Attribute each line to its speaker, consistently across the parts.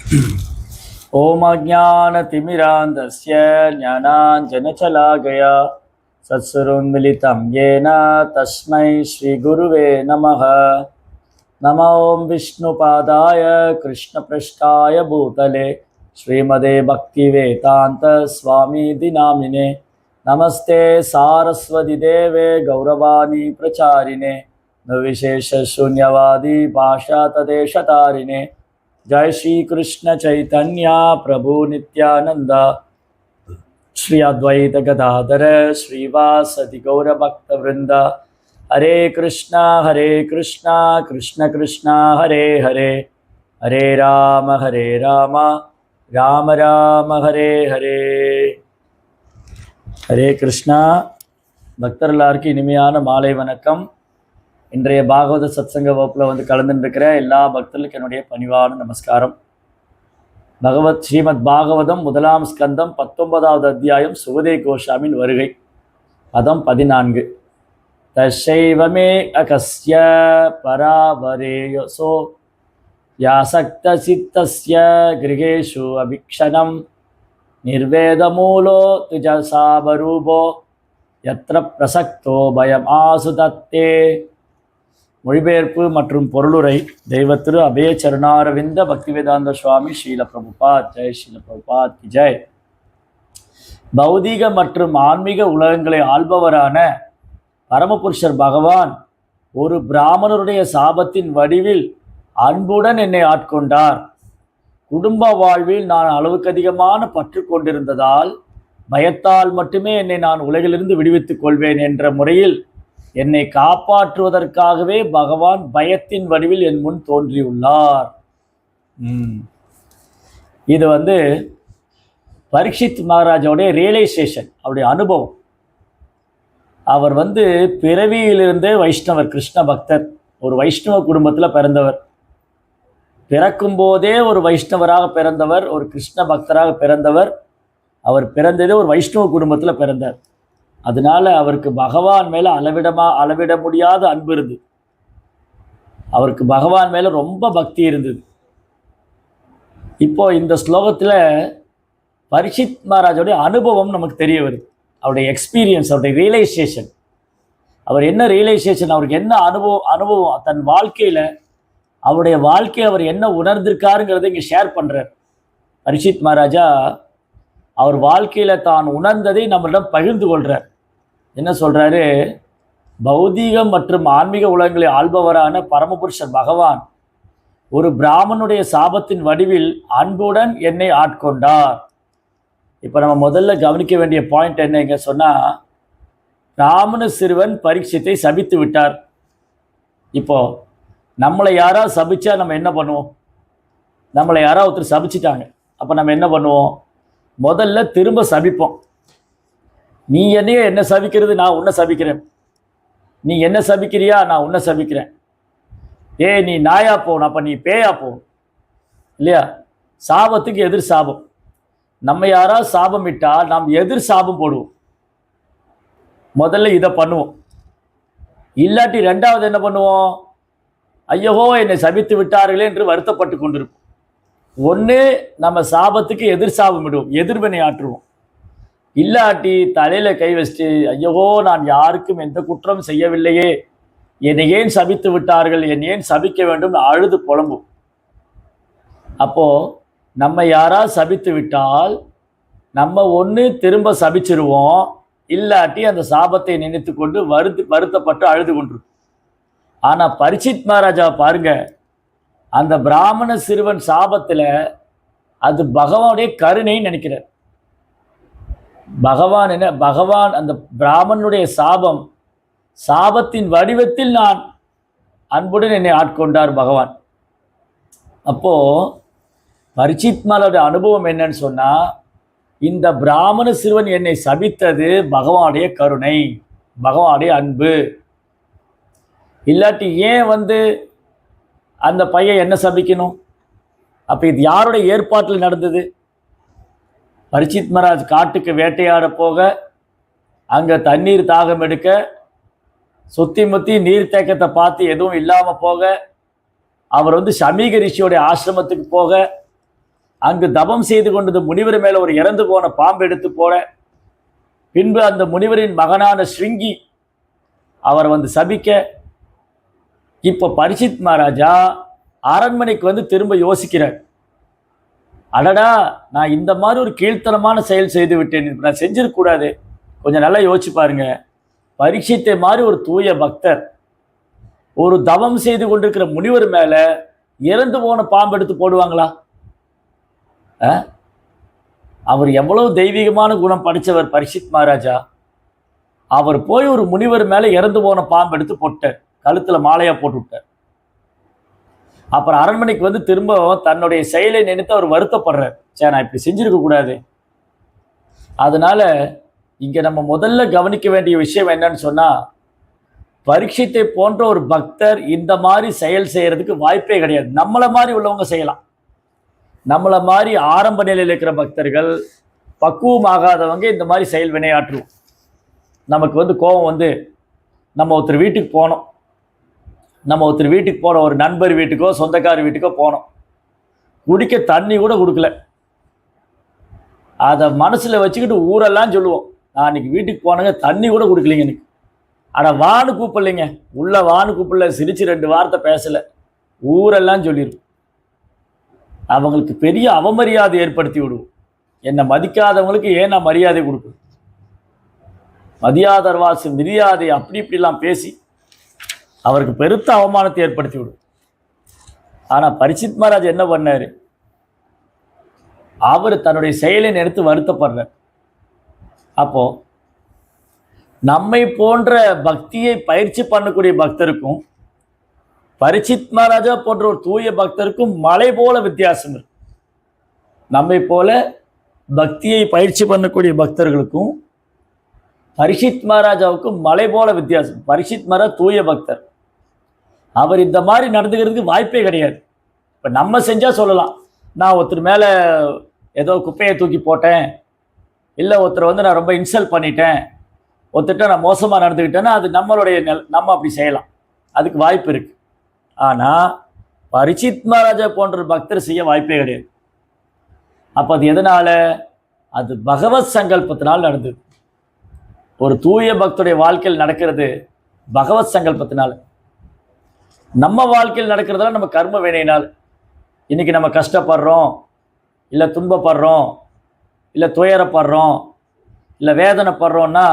Speaker 1: ओम अज्ञानतिमिरान्धस्य ज्ञानाञ्जनशलाकया सत्सुरोन्मिलितं येन तस्मै श्रीगुरुवे नमः। नमो विष्णुपादाय कृष्णपृष्ठाय भूतले श्रीमदे भक्तिवेदान्तस्वामीति नामिने। नमस्ते सारस्वती देवे गौरवाणी प्रचारिणे निर्विशेषशून्यवादी पाशातदेशतारिणे। जय श्री कृष्ण चैतन्य प्रभु नित्यानंद श्री अद्वैत गदाधर श्रीवासदि गौर भक्त वृंद। हरे कृष्णा कृष्ण कृष्णा हरे हरे, हरे राम राम राम हरे हरे। हरे कृष्णा பக்தர்களாருக்கு இனிமையான மாலை வணக்கம். இன்றைய பாகவத சத்சங்க வகுப்பில் வந்து கலந்துருக்கிற எல்லா பக்தர்களுக்கு என்னுடைய பணிவான நமஸ்காரம். ஸ்ரீமத் பாகவதம் முதலாம் ஸ்கந்தம் 19வது அத்தியாயம் சுகதே கோஷாமின் வருகை. பதம் 14. தசைவமே அகஸ்ய பராவரேயசோ யாசக்த சித்தஸ்ய கிரகேஷு அபிக்ஷணம் நிர்வேதமூலோ துஜசாபரூபோ யத்ர பிரசக்தோ பயம் ஆசுதத்தே. மொழிபெயர்ப்பு மற்றும் பொருளுரை தெய்வத்திரு அபய சரணாரவிந்த பக்திவேதாந்த சுவாமி ஸ்ரீல பிரபுபாத். ஜெய் ஸ்ரீல பிரபுபாத் கி ஜெய். பௌதீக மற்றும் ஆன்மீக உலகங்களை ஆள்பவரான பரமபுருஷர் பகவான் ஒரு பிராமணருடைய சாபத்தின் வடிவில் அன்புடன் என்னை ஆட்கொண்டார். குடும்ப வாழ்வில் நான் அளவுக்கு அதிகமான பற்று கொண்டிருந்ததால் பயத்தால் மட்டுமே என்னை நான் உலகிலிருந்து விடுவித்துக் கொள்வேன் என்ற முறையில் என்னை காப்பாற்றுவதற்காகவே பகவான் பயத்தின் வடிவில் என் முன் தோன்றியுள்ளார். இது வந்து பரீட்சித் மகாராஜாவுடைய ரியலைசேஷன், அவருடைய அனுபவம். அவர் வந்து பிறவியிலிருந்தே வைஷ்ணவர், கிருஷ்ண பக்தர், ஒரு வைஷ்ணவ குடும்பத்தில் பிறந்தவர். பிறக்கும் போதே ஒரு வைஷ்ணவராக பிறந்தவர், ஒரு கிருஷ்ண பக்தராக பிறந்தவர். அவர் பிறந்ததே ஒரு வைஷ்ணவ குடும்பத்தில் பிறந்தார். அதனால அவருக்கு பகவான் மேலே அளவிட முடியாத அன்பு இருந்தது. அவருக்கு பகவான் மேலே ரொம்ப பக்தி இருந்தது. இப்போ இந்த ஸ்லோகத்தில் பரீட்சித் மகாராஜோடைய அனுபவம் நமக்கு தெரிய வருது. அவருடைய எக்ஸ்பீரியன்ஸ், அவருடைய ரியலைசேஷன். அவர் என்ன ரியலைசேஷன், அவருக்கு என்ன அனுபவம் தன் வாழ்க்கையில், அவருடைய வாழ்க்கையை அவர் என்ன உணர்ந்திருக்காருங்கிறத இங்கே ஷேர் பண்ணுறார் பரீட்சித் மகாராஜா. அவர் வாழ்க்கையில் தான் உணர்ந்ததை நம்மளிடம் பகிர்ந்து கொள்கிறார். என்ன சொல்கிறாரு? பௌதீகம் மற்றும் ஆன்மீக உலகங்களை ஆள்பவரான பரமபுருஷர் பகவான் ஒரு பிராமணனுடைய சாபத்தின் வடிவில் அன்புடன் என்னை ஆட்கொண்டார். இப்போ நம்ம முதல்ல கவனிக்க வேண்டிய பாயிண்ட் என்னங்க சொன்னால், பிராமண சிறுவன் பரீட்சித்தை சபித்து விட்டார். இப்போ நம்மளை யாராவது சபிச்சா நம்ம என்ன பண்ணுவோம்? நம்மளை யாராவது ஒருத்தர் சபிச்சிட்டாங்க, அப்போ நம்ம என்ன பண்ணுவோம்? முதல்ல திரும்ப சபிப்போம். நீ என்னையே என்ன சபிக்கிறது, நான் உன்னை சபிக்கிறேன். நீ என்ன சபிக்கிறியா, நான் உன்னை சபிக்கிறேன். நீ நாயா போகணும், அப்போ நீ பேயா போகும் இல்லையா? சாபத்துக்கு எதிர் சாபம். நம்ம யாராவது சாபம் இட்டால் நாம் எதிர் சாபம் போடுவோம். முதல்ல இதை பண்ணுவோம். இல்லாட்டி ரெண்டாவது என்ன பண்ணுவோம்? ஐயோ என்னை சபித்து விட்டார்களே என்று வருத்தப்பட்டு கொண்டிருப்போம். ஒன்று, நம்ம சாபத்துக்கு எதிர் சாபம் விடுவோம், எதிர்வினை ஆற்றுவோம். இல்லாட்டி தலையில் கை வச்சுட்டு ஐயோ நான் யாருக்கும் எந்த குற்றம் செய்யவில்லையே, என்னை ஏன் சபித்து விட்டார்கள், என்னை ஏன் சபிக்க வேண்டும் அழுது புலம்பும். அப்போது நம்ம யாராவது சபித்து விட்டால் நம்ம ஒன்று திரும்ப சபிச்சிருவோம், இல்லாட்டி அந்த சாபத்தை நினைத்து கொண்டு வருத்தப்பட்டு அழுது கொண்டிருப்போம். ஆனால் பரீட்சித் மகாராஜா பாருங்க, அந்த பிராமண சிறுவன் சாபத்தில் அது பகவானுடைய கருணைன்னு நினைக்கிறார். பகவான் அந்த பிராமணனுடைய சாபத்தின் வடிவத்தில் நான் அன்புடன் என்னை ஆட்கொண்டார் பகவான். அப்போ பரீட்சித் மகாராஜுடைய அனுபவம் என்னன்னு சொன்னா, இந்த பிராமண சிறுவன் என்னை சபித்தது பகவானுடைய கருணை, பகவானுடைய அன்பு. இல்லாட்டி ஏன் வந்து அந்த பையன் என்ன சபிக்கணும்? அப்போ இது யாருடைய ஏற்பாட்டில் நடந்தது? பரீட்சித் மகாராஜ் காட்டுக்கு வேட்டையாட போக, அங்கே தண்ணீர் தாகம் எடுக்க, சுற்றி முற்றி நீர்த்தேக்கத்தை பார்த்து எதுவும் இல்லாமல் போக, அவர் வந்து சமீக ரிஷியோடைய ஆசிரமத்துக்கு போக, அங்கு தபம் செய்து கொண்டது முனிவர் மேல ஒரு இறந்து போன பாம்பு எடுத்து போட, பின்பு அந்த முனிவரின் மகனான ஸ்ருங்கி அவர் வந்து சபிக்க, இப்ப பரீட்சித் மகாராஜா அரண்மனைக்கு வந்து திரும்ப யோசிக்கிறார். அடடா, நான் இந்த மாதிரி ஒரு கீழ்த்தனமான செயல் செய்து விட்டேன், நான் செஞ்சிருக்க கூடாது. கொஞ்சம் நல்லா யோசிச்சு பாருங்க. பரீட்சித்தை மாதிரி ஒரு தூய பக்தர் ஒரு தவம் செய்து கொண்டிருக்கிற முனிவர் மேல இறந்து போன பாம்பு எடுத்து போடுவாங்களா? அவர் எவ்வளவு தெய்வீகமான குணம் படித்தவர் பரீட்சித் மகாராஜா. அவர் போய் ஒரு முனிவர் மேல இறந்து போன பாம்பு எடுத்து போட்டார், கழுத்துல மாலையா போட்டு விட்டார். அப்புறம் அரண்மனைக்கு வந்து திரும்ப தன்னுடைய செயலை நினைத்து அவர் வருத்தப்படுறார். சரி, நான் இப்படி செஞ்சிருக்க கூடாது. அதனால இங்க நம்ம முதல்ல கவனிக்க வேண்டிய விஷயம் என்னன்னு சொன்னா, பரீட்சித்தை போன்ற ஒரு பக்தர் இந்த மாதிரி செயல் செய்யறதுக்கு வாய்ப்பே கிடையாது. நம்மளை மாதிரி உள்ளவங்க செய்யலாம். நம்மளை மாதிரி ஆரம்ப நிலையில் இருக்கிற பக்தர்கள், பக்குவமாகாதவங்க இந்த மாதிரி செயல் வினையாற்றுவோம். நமக்கு வந்து கோபம் வந்து நம்ம ஒருத்தர் வீட்டுக்கு போனோம், ஒரு நண்பர் வீட்டுக்கோ சொந்தக்கார வீட்டுக்கோ போனோம், குடிக்க தண்ணி கூட கொடுக்கல. அதை மனசில் வச்சுக்கிட்டு ஊரெல்லாம் சொல்லுவோம், நான் இன்னைக்கு வீட்டுக்கு போனேங்க, தண்ணி கூட கொடுக்கலைங்க எனக்கு. ஆனால் வான்னு கூப்பிடலைங்க, உள்ள வான்னு கூப்பிடல, சிரிச்சு 2 வார்த்தை பேசலை, ஊரெல்லாம் சொல்லிடுவோம். அவங்களுக்கு பெரிய அவமரியாதை ஏற்படுத்தி விடுவோம். என்னை மதிக்காதவங்களுக்கு ஏன் நான் மரியாதை கொடுப்பேன்? மதியாதர் வாசு மிதியாதை அப்படி இப்படிலாம் பேசி அவருக்கு பெருத்த அவமானத்தை ஏற்படுத்தி விடும். ஆனால் பரீட்சித் மகாராஜ் என்ன பண்ணார்? அவர் தன்னுடைய செயலை நினைத்து வருத்தப்படுறார். அப்போ நம்மை போன்ற பக்தியை பயிற்சி பண்ணக்கூடிய பக்தருக்கும் பரீட்சித் மகாராஜா போன்ற ஒரு தூய பக்தருக்கும் மலை போல வித்தியாசம் இருக்கு. நம்மை போல பக்தியை பயிற்சி பண்ணக்கூடிய பக்தர்களுக்கும் பரீட்சித் மகாராஜாவுக்கும் மலை போல வித்தியாசம். பரீட்சித் மகாராஜ் தூய பக்தர், அவர் இந்த மாதிரி நடந்துக்கிறதுக்கு வாய்ப்பே கிடையாது. இப்போ நம்ம செஞ்சால் சொல்லலாம், நான் ஒருத்தர் மேலே ஏதோ குப்பையை தூக்கி போட்டேன், இல்லை ஒருத்தரை வந்து நான் ரொம்ப இன்சல்ட் பண்ணிட்டேன், ஒருத்தர்கிட்ட நான் மோசமாக நடந்துக்கிட்டேன்னா அது நம்மளுடைய நம்ம அப்படி செய்யலாம், அதுக்கு வாய்ப்பு இருக்குது. ஆனால் பரீட்சித் மகாராஜா போன்ற பக்தர் செய்ய வாய்ப்பே கிடையாது. அப்போ அது எதனால்? அது பகவத் சங்கல்பத்தினால் நடந்தது. ஒரு தூய பக்தருடைய வாழ்க்கையில் நடக்கிறது பகவத் சங்கல்பத்தினால். நம்ம வாழ்க்கையில் நடக்கிறதால நம்ம கர்ம வினையினால். இன்னைக்கு நம்ம கஷ்டப்படுறோம், இல்லை துன்பப்படுறோம், இல்லை துயரப்படுறோம், இல்லை வேதனைப்படுறோம்னா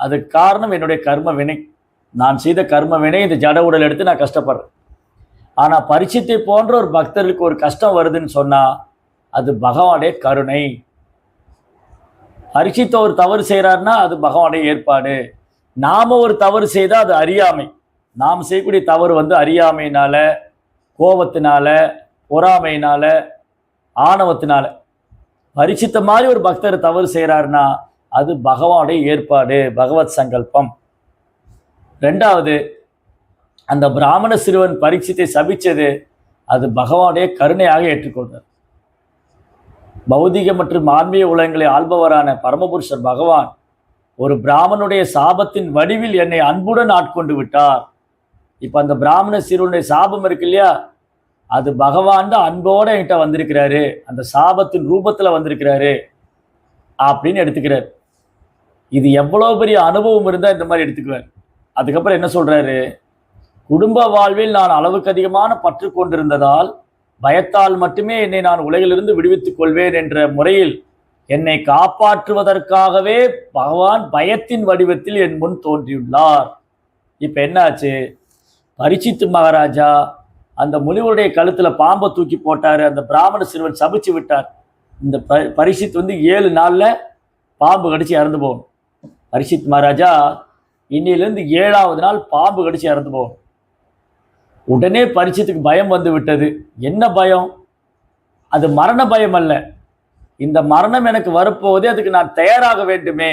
Speaker 1: அதுக்கு காரணம் என்னுடைய கர்ம வினை. நான் செய்த கர்ம வினை இந்த ஜட உடல் எடுத்து நான் கஷ்டப்படுறேன். ஆனால் பரீட்சித்தை போன்ற ஒரு பக்தர்களுக்கு ஒரு கஷ்டம் வருதுன்னு சொன்னால் அது பகவானுடைய கருணை. பரீட்சித்த ஒரு தவறு செய்கிறாருன்னா அது பகவானுடைய ஏற்பாடு. நாம் ஒரு தவறு செய்தால் அது அறியாமை. நாம் செய்யக்கூடிய தவறு வந்து அறியாமையினால, கோபத்தினால, பொறாமையினால, ஆணவத்தினால. பரீட்சித்த மாதிரி ஒரு பக்தர் தவறு செய்கிறாருன்னா அது பகவானுடைய ஏற்பாடு, பகவத் சங்கல்பம். 2வது, அந்த பிராமண சிறுவன் பரீட்சித்தை சபிச்சது அது பகவானுடைய கருணையாக ஏற்றுக்கொண்டார். பௌதிக மற்றும் ஆன்மீக உலகங்களை ஆள்பவரான பரமபுருஷர் பகவான் ஒரு பிராமணனுடைய சாபத்தின் வடிவில் என்னை அன்புடன் ஆட்கொண்டு விட்டார். இப்போ அந்த பிராமண சிறுவனுடைய சாபம் இருக்கு இல்லையா, அது பகவான் தான் அன்போடு என்கிட்ட வந்திருக்கிறாரு, அந்த சாபத்தின் ரூபத்தில் வந்திருக்கிறாரு அப்படின்னு எடுத்துக்கிறார். இது எவ்வளோ பெரிய அனுபவம் இருந்தால் இந்த மாதிரி எடுத்துக்குவார். அதுக்கப்புறம் என்ன சொல்கிறாரு? குடும்ப வாழ்வில் நான் அளவுக்கு அதிகமான பற்று கொண்டிருந்ததால் பயத்தால் மட்டுமே என்னை நான் உலகிலிருந்து விடுவித்துக் கொள்வேன் என்ற முறையில் என்னை காப்பாற்றுவதற்காகவே பகவான் பயத்தின் வடிவத்தில் என் முன் தோன்றியுள்ளார். இப்போ என்னாச்சு? பரீட்சித் மகாராஜா அந்த முனிவருடைய கழுத்தில் பாம்பை தூக்கி போட்டார், அந்த பிராமண சிறுவன் சபிச்சு விட்டார். இந்த பரீட்சித் வந்து 7 நாளில் பாம்பு கடிச்சு இறந்து போகணும். பரீட்சித் மகாராஜா இன்னிலிருந்து 7வது நாள் பாம்பு கடிச்சு இறந்து போகணும். உடனே பரீட்சித்துக்கு பயம் வந்து விட்டது. என்ன பயம்? அது மரண பயம் அல்ல. இந்த மரணம் எனக்கு வரப்போவதே, அதுக்கு நான் தயாராக வேண்டுமே.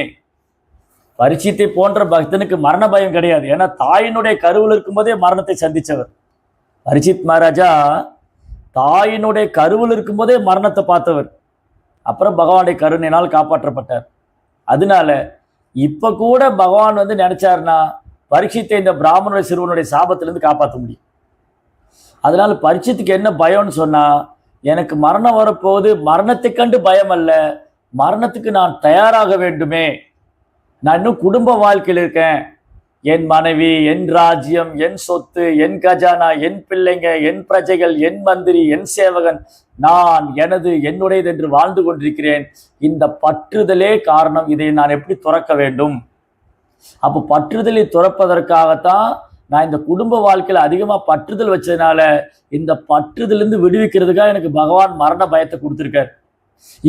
Speaker 1: பரீட்சித்தை போன்ற பக்தனுக்கு மரண பயம் கிடையாது. ஏன்னா தாயினுடைய கருவில் இருக்கும்போதே மரணத்தை சந்தித்தவர். பரீட்சித் மகாராஜா தாயினுடைய கருவில் இருக்கும்போதே மரணத்தை பார்த்தவர். அப்புறம் பகவானுடைய கருணையினால் காப்பாற்றப்பட்டார். அதனால இப்போ கூட பகவான் வந்து நினைச்சாருன்னா பரீட்சித்தை இந்த பிராமண சிறுவனுடைய சாபத்திலிருந்து காப்பாற்ற முடியும். அதனால பரீட்சித்துக்கு என்ன பயம்னு சொன்னால், எனக்கு மரணம் வரப்போகுது, மரணத்தை கண்டு பயம் அல்ல, மரணத்துக்கு நான் தயாராக வேண்டுமே. நான் இன்னும் குடும்ப வாழ்க்கையில் இருக்கேன். என் மனைவி, என் ராஜ்யம், என் சொத்து, என் கஜானா, என் பிள்ளைங்க, என் பிரஜைகள், என் மந்திரி, என் சேவகன், நான் எனது என்னுடையது என்று வாழ்ந்து கொண்டிருக்கிறேன். இந்த பற்றுதலே காரணம். இதை நான் எப்படி துறக்க வேண்டும்? அப்போ பற்றுதலை துறப்பதற்காகத்தான் நான் இந்த குடும்ப வாழ்க்கையில் அதிகமாக பற்றுதல் வச்சதுனால இந்த பற்றுதலிருந்து விடுவிக்கிறதுக்காக எனக்கு பகவான் மரண பயத்தை கொடுத்துருக்கார்.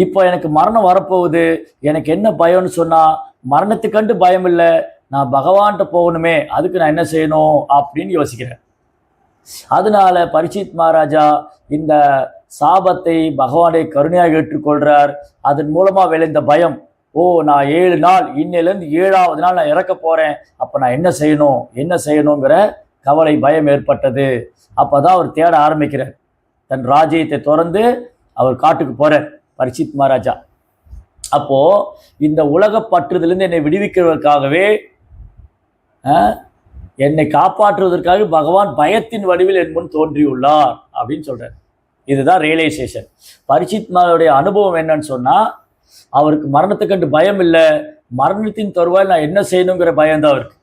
Speaker 1: இப்போ எனக்கு மரணம் வரப்போகுது, எனக்கு என்ன பயம்னு சொன்னால், மரணத்தை கண்டு பயம் இல்லை, நான் பகவான்கிட்ட போகணுமே, அதுக்கு நான் என்ன செய்யணும் அப்படின்னு யோசிக்கிறேன். அதனால பரீட்சித் மகாராஜா இந்த சாபத்தை பகவானை கருணையாக ஏற்றுக்கொள்றார். அதன் மூலமா விளைந்த பயம், ஓ நான் 7 நாள், இன்னிலேருந்து 7ஆவது நாள் நான் இறக்க போறேன், அப்போ நான் என்ன செய்யணுங்கிற கவலை, பயம் ஏற்பட்டது. அப்போதான் அவர் தேட ஆரம்பிக்கிறார். தன் ராஜ்யத்தை திறந்து அவர் காட்டுக்கு போறார் பரீட்சித் மகாராஜா. அப்போ இந்த உலக பற்றுதலிருந்து என்னை விடுவிக்கிறதுக்காகவே, என்னை காப்பாற்றுவதற்காக பகவான் பயத்தின் வடிவில் என் முன் தோன்றியுள்ளார் அப்படின்னு சொல்றார். இதுதான் ரியலைசேஷன். பரீட்சித் மகாராஜுடைய அனுபவம் என்னன்னு சொன்னா, அவருக்கு மரணத்தை கண்டு பயம் இல்லை, மரணத்தின் தருவாயில் நான் என்ன செய்யணுங்கிற பயம்தான் அவருக்கு.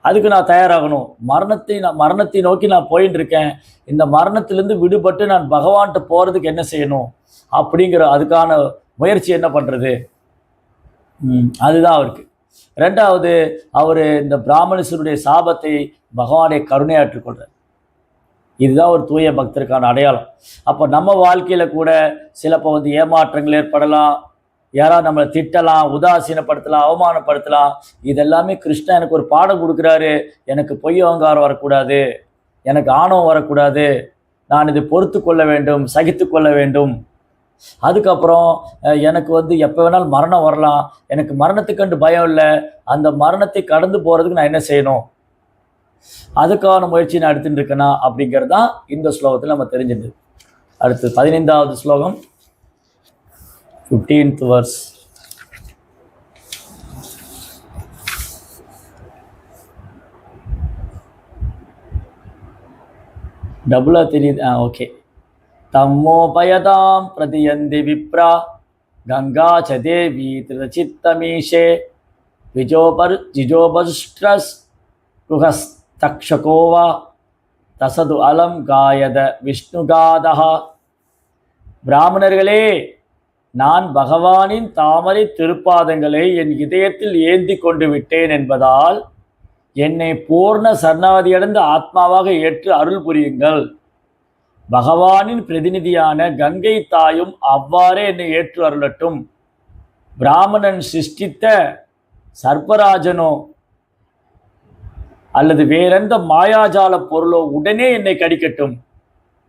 Speaker 1: அதுக்கு நான் தயாராகணும். மரணத்தை நோக்கி நான் போயின்னு இருக்கேன், இந்த மரணத்திலிருந்து விடுபட்டு நான் பகவான்கிட்ட போறதுக்கு என்ன செய்யணும் அப்படிங்கிற அதுக்கான முயற்சி என்ன பண்றது, அதுதான் அவருக்கு. ரெண்டாவது, அவர் இந்த பிராமணேஸ்வருடைய சாபத்தை பகவானை கருணையாற்றுக்கொள்றார். இதுதான் ஒரு தூய பக்தருக்கான அடையாளம். அப்போ நம்ம வாழ்க்கையில் கூட சிலப்போ ஏமாற்றங்கள் ஏற்படலாம், யாராவது நம்மளை திட்டலாம், உதாசீனப்படுத்தலாம், அவமானப்படுத்தலாம். இதெல்லாமே கிருஷ்ணா எனக்கு ஒரு பாடம் கொடுக்குறாரு. எனக்கு பொய் அகங்காரம் வரக்கூடாது, எனக்கு ஆணவம் வரக்கூடாது, நான் இதை பொறுத்து கொள்ள வேண்டும், சகித்து கொள்ள வேண்டும். அதுக்கப்புறம் எனக்கு எப்போ வேணாலும் மரணம் வரலாம், எனக்கு மரணத்துக்கு கண்டு பயம் இல்லை, அந்த மரணத்தை கடந்து போகிறதுக்கு நான் என்ன செய்யணும், அதுக்கான முயற்சி நான் எடுத்துட்டு இருக்கேனா அப்படிங்கிறது தான் இந்த ஸ்லோகத்தில் நம்ம தெரிஞ்சுது. அடுத்து 15வது ஸ்லோகம், 15th verse. டபுளா தெரியுது, ஓகே. தம்மோபயதாம் பிரதியந்தி விப்ரா கங்கா ச தேவி திருச்சித்தமீஷே ஜிஜோபஸ்ட்ரஸ் குஹஸ்தக்ஷகோவா தசது அலம் காயத விஷ்ணுகாதா. பிராமணர்களே, நான் பகவானின் தாமரை திருப்பாதங்களை என் இதயத்தில் ஏந்தி கொண்டு விட்டேன் என்பதால் என்னை பூர்ண சரணாகதியடைந்த ஆத்மாவாக ஏற்று அருள் புரியுங்கள். பகவானின் பிரதிநிதியான கங்கை தாயும் அவ்வாறே என்னை ஏற்று அருளட்டும். பிராமணன் சிருஷ்டித்த சர்ப்பராஜனோ அல்லது வேறெந்த மாயாஜால பொருளோ உடனே என்னை கடிக்கட்டும்.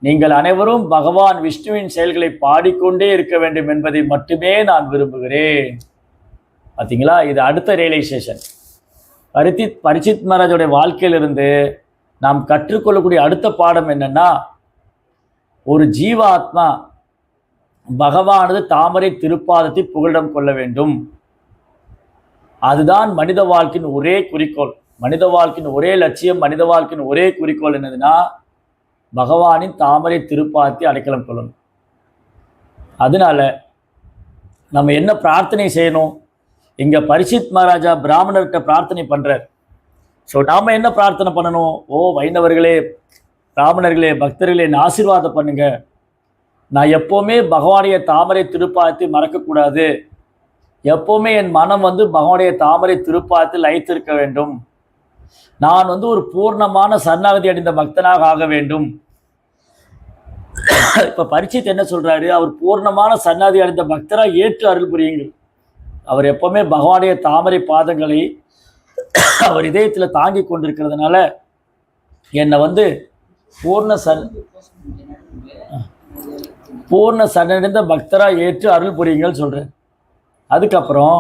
Speaker 1: நீங்கள் அனைவரும் பகவான் விஷ்ணுவின் செயல்களை பாடிக்கொண்டே இருக்க வேண்டும் என்பதை மட்டுமே நான் விரும்புகிறேன். பார்த்தீங்களா, இது அடுத்த ரியலைசேஷன். பரீட்சித் மகாராஜுடைய வாழ்க்கையிலிருந்து நாம் கற்றுக்கொள்ளக்கூடிய அடுத்த பாடம் என்னன்னா, ஒரு ஜீவாத்மா பகவானது தாமரை திருப்பாதத்தை புகலிடம் கொள்ள வேண்டும். அதுதான் மனித வாழ்க்கையின் ஒரே குறிக்கோள், மனித வாழ்க்கையின் ஒரே லட்சியம், மனித வாழ்க்கையின் ஒரே குறிக்கோள் என்னதுன்னா, பகவானின் தாமரை திருப்பாதத்தை அடைக்கலம் கொள்ளணும். அதனால நம்ம என்ன பிரார்த்தனை செய்யணும்? இங்க பரீட்சித் மகாராஜா பிராமணர்கிட்ட பிரார்த்தனை பண்றார். ஸோ நாம என்ன பிரார்த்தனை பண்ணணும்? ஓ வைணவர்களே, பிராமணர்களே, பக்தர்களே, என்னை ஆசீர்வாதம் பண்ணுங்க. நான் எப்போவுமே பகவானுடைய தாமரை திருப்பாதத்தை மறக்கக்கூடாது. எப்போவுமே என் மனம் பகவானுடைய தாமரை திருப்பாதத்தில் லயித்திருக்க வேண்டும். நான் ஒரு பூர்ணமான சரணாகதி அடைந்த பக்தனாக ஆக வேண்டும். இப்ப பரீட்சித் என்ன சொல்றாரு? அவர் பூர்ணமான சரணாகதி அடைந்த பக்தராக ஏற்று அருள் புரியுங்கள். அவர் எப்பவுமே பகவானுடைய தாமரை பாதங்களை அவர் இதயத்தில் தாங்கி கொண்டிருக்கிறதுனால என்னை பூர்ண சரணடைந்த பக்தராக ஏற்று அருள் புரியுங்கள் சொல்றேன். அதுக்கப்புறம்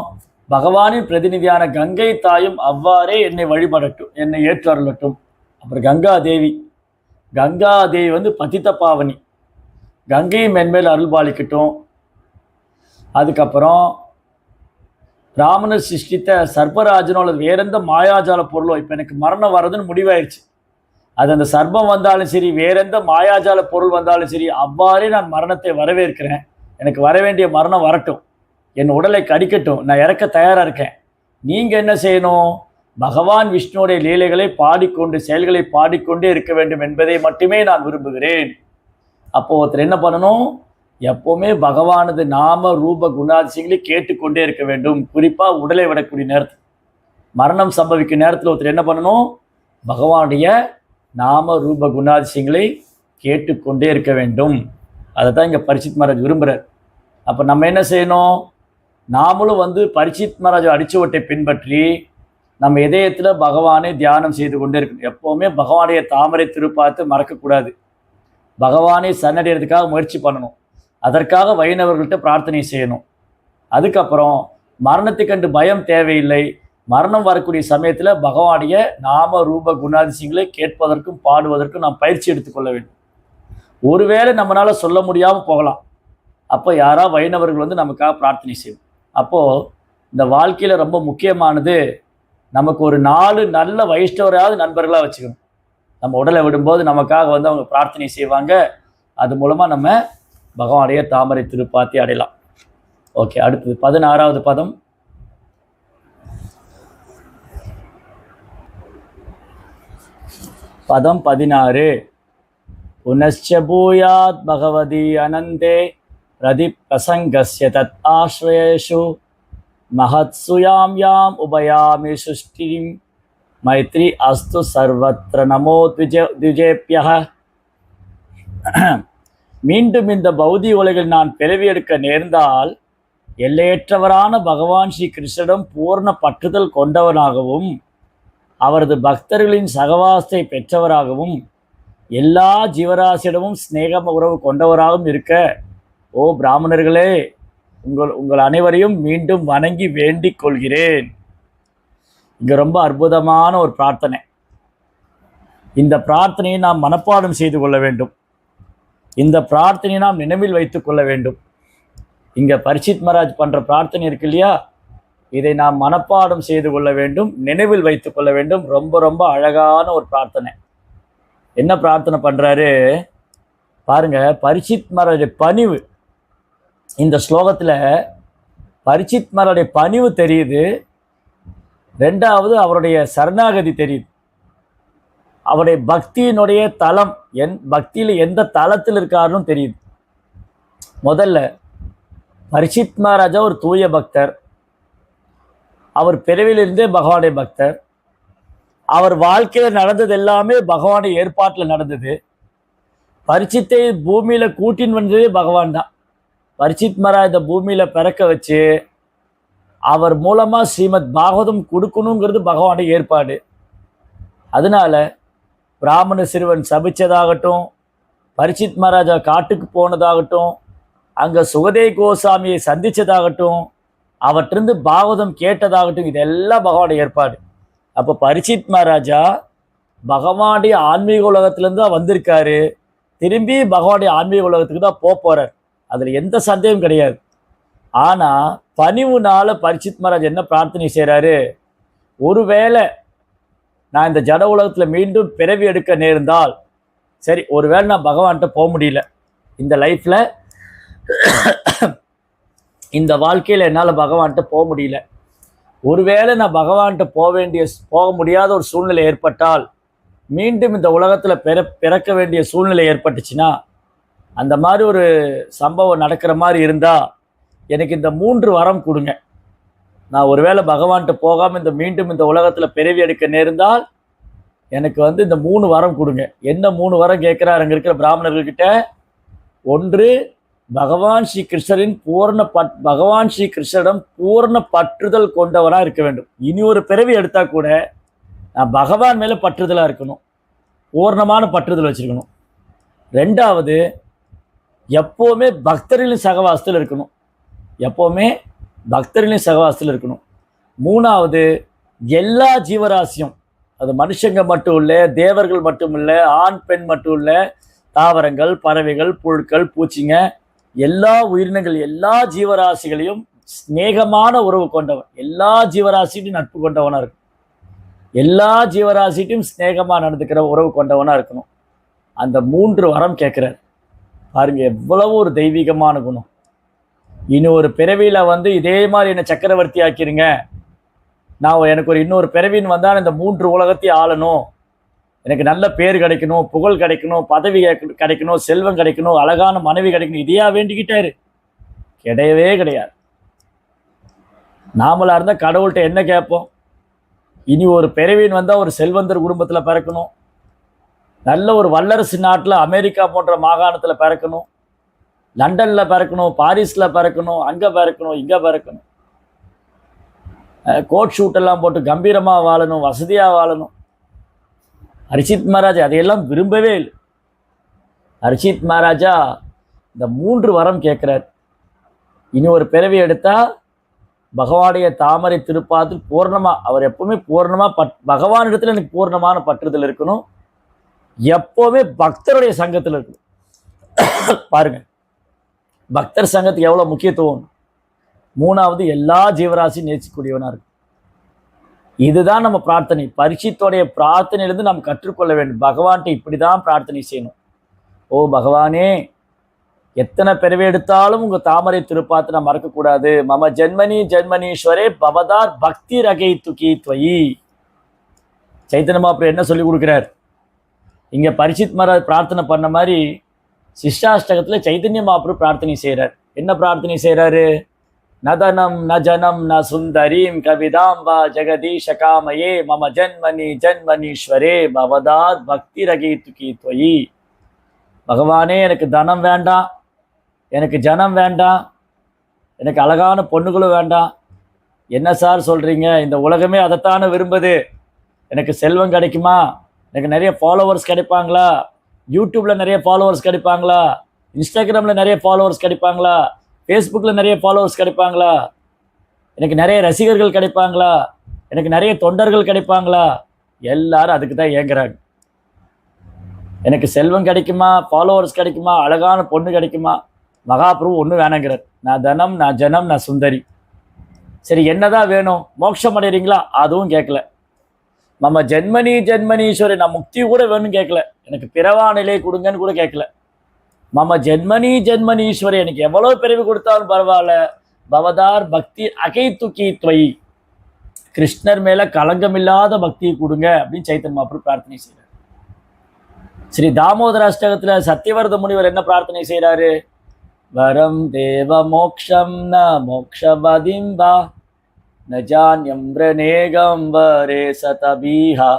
Speaker 1: பகவானின் பிரதிநிதியான கங்கை தாயும் அவ்வாறே என்னை வழிபடட்டும், என்னை ஏற்று அருளட்டும். அப்புறம் கங்காதேவி பதித்த பாவனி, கங்கையை மென்மேல் அருள் பாலிக்கட்டும். அதுக்கப்புறம் பிராமணர் சிருஷ்டித்த சர்ப்பராஜனோ அல்லது வேற எந்த மாயாஜால பொருளோ, இப்போ எனக்கு மரணம் வர்றதுன்னு முடிவாயிடுச்சு, அது அந்த சர்ப்பம் வந்தாலும் சரி, வேற எந்த மாயாஜால பொருள் வந்தாலும் சரி, அவ்வாறே நான் மரணத்தை வரவேற்கிறேன். எனக்கு வர வேண்டிய மரணம் வரட்டும், என் உடலை கடிக்கட்டும், நான் இறக்க தயாராக இருக்கேன். நீங்கள் என்ன செய்யணும்? பகவான் விஷ்ணுவுடைய லீலைகளை பாடிக்கொண்டு செயல்களை பாடிக்கொண்டே இருக்க வேண்டும் என்பதை மட்டுமே நான் விரும்புகிறேன். அப்போ ஒருத்தர் என்ன பண்ணணும்? எப்போவுமே பகவானது நாம ரூப குணாதிசயங்களை கேட்டுக்கொண்டே இருக்க வேண்டும். குறிப்பாக உடலை விடக்கூடிய நேரத்தில், மரணம் சம்பவிக்கும் நேரத்தில் ஒருத்தர் என்ன பண்ணணும்? பகவானுடைய நாம ரூப குணாதிசயங்களை கேட்டுக்கொண்டே இருக்க வேண்டும். அதை தான் இங்கே பரீட்சித் மகாராஜ் விரும்புகிறார். அப்போ நம்ம என்ன செய்யணும்? நாமளும் பரீட்சித் மகாராஜ் அடிச்சுவட்டை பின்பற்றி நம்ம இதயத்தில் பகவானை தியானம் செய்து கொண்டே இருக்கணும். எப்போவுமே பகவானுடைய தாமரை திருப்பாத்து மறக்கக்கூடாது. பகவானை சரணடைகிறதுக்காக முயற்சி பண்ணணும். அதற்காக வைணவர்கள்ட்ட பிரார்த்தனை செய்யணும். அதுக்கப்புறம் மரணத்தை கண்டு பயம் தேவையில்லை. மரணம் வரக்கூடிய சமயத்தில் பகவானுடைய நாம ரூப குணாதிசயங்களை கேட்பதற்கும் பாடுவதற்கும் நாம் பயிற்சி எடுத்துக்கொள்ள வேண்டும். ஒருவேளை நம்மளால் சொல்ல முடியாமல் போகலாம். அப்போ யாராவது வைணவர்கள் நமக்காக பிரார்த்தனை செய்யும். அப்போது இந்த வாழ்க்கையில் ரொம்ப முக்கியமானது, நமக்கு ஒரு 4 நல்ல வைஷ்ணவராவது நண்பர்களாக வச்சுக்கணும். நம்ம உடலை விடும்போது நமக்காக அவங்க பிரார்த்தனை செய்வாங்க. அது மூலமாக நம்ம பகவானுடைய தாமரை திருப்பாத்தி அடையலாம். ஓகே, அடுத்தது 16வது பதம். பதம் 16. புனశ్చ பூயாத் பகவதி அனந்தே பிரதி பிரசங்கஸ்ய தத் ஆஸ்ரயேஷு மஹத்சு யாம் யாம் உபயாமி சுஷ்டிம் மைத்ரி அஸ்து சர்வத்ர நமோ த்விஜேப்யஹ. மீண்டும் இந்த பௌதிக உலகில் நான் பிறவி எடுக்க நேர்ந்தால் எல்லையற்றவரான பகவான் ஸ்ரீ கிருஷ்ணனிடம் பூர்ண பற்றுதல் கொண்டவனாகவும் அவரது பக்தர்களின் சகவாசத்தை பெற்றவராகவும் எல்லா ஜீவராசியிடமும் சிநேக உறவு கொண்டவராகவும் இருக்க, ஓ பிராமணர்களே, உங்கள் அனைவரையும் மீண்டும் வணங்கி வேண்டிக் கொள்கிறேன். இங்கே ரொம்ப அற்புதமான ஒரு பிரார்த்தனை. இந்த பிரார்த்தனையை நாம் மனப்பாடம் செய்து கொள்ள வேண்டும். இந்த பிரார்த்தனையை நாம் நினைவில் வைத்து கொள்ள வேண்டும். இங்கே பரீட்சித் மகாராஜ் பண்ணுற பிரார்த்தனை இருக்கு இல்லையா, இதை நாம் மனப்பாடம் செய்து கொள்ள வேண்டும், நினைவில் வைத்து கொள்ள வேண்டும். ரொம்ப ரொம்ப அழகான ஒரு பிரார்த்தனை. என்ன பிரார்த்தனை பண்ணுறாரு பாருங்க. பரீட்சித் மகாராஜ் பணிவு, இந்த ஸ்லோகத்தில் பரீட்சித் மகாராஜ் பணிவு தெரியுது. ரெண்டாவது அவருடைய சரணாகதி தெரியுது. அவருடைய பக்தியினுடைய தளம் பக்தியில் எந்த தளத்தில் இருக்காருன்னு தெரியுது. முதல்ல பரீட்சித் மகாராஜா ஒரு தூய பக்தர். அவர் பிறவிலிருந்தே பகவானுடைய பக்தர். அவர் வாழ்க்கையில் நடந்தது எல்லாமே பகவானுடைய ஏற்பாட்டில் நடந்தது. பரீட்சித்தை பூமியில் கூட்டின்னு வந்ததே பகவான் தான். பரீட்சித் மகாராஜ் இந்த பூமியில் பிறக்க வச்சு அவர் மூலமாக ஸ்ரீமத் பாகவதம் கொடுக்கணுங்கிறது பகவானுடைய ஏற்பாடு. அதனால பிராமண சிறுவன் சபிச்சதாகட்டும், பரீட்சித் மகாராஜா காட்டுக்கு போனதாகட்டும், அங்கே சுகதேவ் கோசாமியை சந்தித்ததாகட்டும், அவற்றிருந்து பாகவதம் கேட்டதாகட்டும், இதெல்லாம் பகவானுடைய ஏற்பாடு. அப்போ பரீட்சித் மகாராஜா பகவானுடைய ஆன்மீக உலகத்திலேருந்து தான் வந்திருக்காரு. திரும்பி பகவானுடைய ஆன்மீக உலகத்துக்கு தான் போகிறார். அதில் எந்த சந்தேகம் கிடையாது. ஆனால் பணிவுனால பரீட்சித் மகாராஜ் என்ன பிரார்த்தனை செய்கிறாரு? ஒருவேளை நான் இந்த ஜட உலகத்தில் மீண்டும் பிறவி எடுக்க நேர்ந்தால், சரி ஒருவேளை நான் பகவான்கிட்ட போக முடியல, இந்த லைஃப்பில் இந்த வாழ்க்கையில் என்னால் பகவான்கிட்ட போக முடியல, ஒருவேளை நான் பகவான்கிட்ட போக முடியாத ஒரு சூழ்நிலை ஏற்பட்டால், மீண்டும் இந்த உலகத்தில் பிறக்க வேண்டிய சூழ்நிலை ஏற்பட்டுச்சுன்னா, அந்த மாதிரி ஒரு சம்பவம் நடக்கிற மாதிரி இருந்தால் எனக்கு இந்த 3 வரம் கொடுங்க. நான் ஒருவேளை பகவான்கிட்ட போகாமல் மீண்டும் இந்த உலகத்தில் பிறவி எடுக்க நேர்ந்தால் எனக்கு இந்த 3 வரம் கொடுங்க. என்ன 3 வரம் கேட்குறாரு அங்கே இருக்கிற பிராமணர்கள்கிட்ட? ஒன்று, பகவான் ஸ்ரீ கிருஷ்ணரின் பகவான் ஸ்ரீ கிருஷ்ணரிடம் பூர்ண பற்றுதல் கொண்டவராக இருக்க வேண்டும். இனி ஒரு பிறவி எடுத்தால் கூட நான் பகவான் மேலே பற்றுதலாக இருக்கணும், பூர்ணமான பற்றுதல் வச்சுருக்கணும். ரெண்டாவது, எப்போவுமே பக்தர்களின் சகவாசத்தில் இருக்கணும், எப்போவுமே பக்தர்களின் சகவாசத்தில் இருக்கணும். மூணாவது, எல்லா ஜீவராசியும், அது மனுஷங்க மட்டும் இல்லை, தேவர்கள் மட்டும் இல்லை, ஆண் பெண் மட்டும் இல்லை, தாவரங்கள், பறவைகள், புழுக்கள், பூச்சிங்க, எல்லா உயிரினங்கள், எல்லா ஜீவராசிகளையும் ஸ்நேகமான உறவு கொண்டவன், எல்லா ஜீவராசியும் நட்பு கொண்டவனாக இருக்கும். எல்லா ஜீவராசிட்டையும் ஸ்நேகமாக நடந்துக்கிற உறவு கொண்டவனாக இருக்கணும். அந்த 3 வரம் கேட்குறார் பாருங்க, எவ்வளவு ஒரு தெய்வீகமான குணம். இனி ஒரு பிறவியில் வந்து இதே மாதிரி என்னை சக்கரவர்த்தி ஆக்கிருங்க, நான் எனக்கு ஒரு இன்னொரு பிறவின்னு வந்தால் இந்த 3 உலகத்தையும் ஆளணும், எனக்கு நல்ல பேர் கிடைக்கணும், புகழ் கிடைக்கணும், பதவி கிடைக்கணும், செல்வம் கிடைக்கணும், அழகான மனைவி கிடைக்கணும், இதையா வேண்டிக்கிட்டாரு? கிடையவே கிடையாது. நாமளா இருந்தால் கடவுள்கிட்ட என்ன கேட்போம்? இனி ஒரு பிறவின்னு வந்தால் ஒரு செல்வந்தர் குடும்பத்தில் பிறக்கணும், நல்ல ஒரு வல்லரசு நாட்டில் அமெரிக்கா போன்ற மாகாணத்தில் பிறக்கணும், லண்டனில் பிறக்கணும், பாரிஸில் பிறக்கணும், அங்கே பிறக்கணும், இங்கே பிறக்கணும், கோட் ஷூட்டெல்லாம் போட்டு கம்பீரமாக வாழணும், வசதியாக வாழணும். ஹர்ஷித் மகாராஜா அதையெல்லாம் விரும்பவே இல்லை. ஹர்ஷித் மகாராஜா இந்த 3 வரம் கேட்குறார். இனி ஒரு பிறவி எடுத்தால் பகவானுடைய தாமரை திருப்பாத்தில் பூர்ணமாக, அவர் எப்பவுமே பூர்ணமாக பகவான் இடத்துல எனக்கு பூர்ணமான பற்றுதல் இருக்கணும், எப்போவுமே பக்தருடைய சங்கத்தில் இருக்கணும். பாருங்க, பக்தர் சங்கத்துக்கு எவ்வளோ முக்கியத்துவம். 3வது எல்லா ஜீவராசியும் நேசிக்கூடியவனாக இருக்கும். இதுதான் நம்ம பிரார்த்தனை. பரீட்சித்தோடைய பிரார்த்தனையிலிருந்து நாம் கற்றுக்கொள்ள வேண்டும். பகவான்கிட்ட இப்படி தான் பிரார்த்தனை செய்யணும். ஓ பகவானே, எத்தனை பிறவி எடுத்தாலும் உங்கள் தாமரை திருப்பாத்தை நான் மறக்கக்கூடாது. மம ஜென்மனி ஜென்மனீஸ்வரே பவதார் பக்தி ரகை துக்கி துவயி. சைத்தன்ய மகாபிரபு என்ன சொல்லி கொடுக்குறார்? இங்கே பரீட்சித் மகாராஜ் பிரார்த்தனை பண்ண மாதிரி சிஷ்டாஷ்டகத்தில் சைத்தன்ய மகாபிரபு பிரார்த்தனை செய்கிறார். என்ன பிரார்த்தனை செய்கிறாரு? நதனம் ந ஜனம் ந சுந்தரீம் கவிதாம்பா ஜெகதீஷ காமயே மம ஜன்மனி ஜன்மனீஸ்வரே பவதார் பக்தி ரகி துக்கி துவயி. பகவானே, எனக்கு தனம் வேண்டாம், எனக்கு ஜனம் வேண்டாம், எனக்கு அழகான பொண்ணுகளும் வேண்டாம். என்ன சார் சொல்கிறீங்க? இந்த உலகமே அதைத்தானே விரும்புது. எனக்கு செல்வம் கிடைக்குமா? எனக்கு நிறைய ஃபாலோவர்ஸ் கிடைப்பாங்களா? யூடியூப்பில் நிறைய ஃபாலோவர்ஸ் கிடைப்பாங்களா? இன்ஸ்டாகிராமில் நிறைய ஃபாலோவர்ஸ் கிடைப்பாங்களா? ஃபேஸ்புக்கில் நிறைய ஃபாலோவர்ஸ் கிடைப்பாங்களா? எனக்கு நிறைய ரசிகர்கள் கிடைப்பாங்களா? எனக்கு நிறைய தொண்டர்கள் கிடைப்பாங்களா? எல்லாரும் அதுக்கு தான் ஏங்குறாங்க. எனக்கு செல்வம் கிடைக்குமா, ஃபாலோவர்ஸ் கிடைக்குமா, அழகான பொண்ணு கிடைக்குமா? மகாபிரபு ஒன்றும் வேணாங்கிறார். நான் தனம், நான் ஜனம், நான் சுந்தரி. சரி, என்னதான் வேணும்? மோட்சம் அடைகிறீங்களா? அதுவும் கேட்கல. மம ஜென்மனி ஜென்மனீஸ்வரி, நான் முக்தி கூட வேணும்னு கேட்கல. எனக்கு பிறவா நிலை கொடுங்கன்னு கூட கேட்கல. மம ஜென்மனி ஜென்மனீஸ்வரி, எனக்கு எவ்வளோ பிறவி கொடுத்தாலும் பரவாயில்ல, பவதார் பக்தி அகை துக்கி துவயி, கிருஷ்ணர் மேலே களங்கமில்லாத பக்தியை கொடுங்க அப்படின்னு சைத்தன்ய மகாபிரபு பிரார்த்தனை செய்கிறார். ஸ்ரீ தாமோதர அஷ்டகத்தில் சத்தியவரத முனிவர் என்ன பிரார்த்தனை செய்கிறாரு? வரம் தேவ மோக்ஷம் ந மோக்ஷபதிம்பா நஜான்யம் ரணேகம் வரே சதபீஹா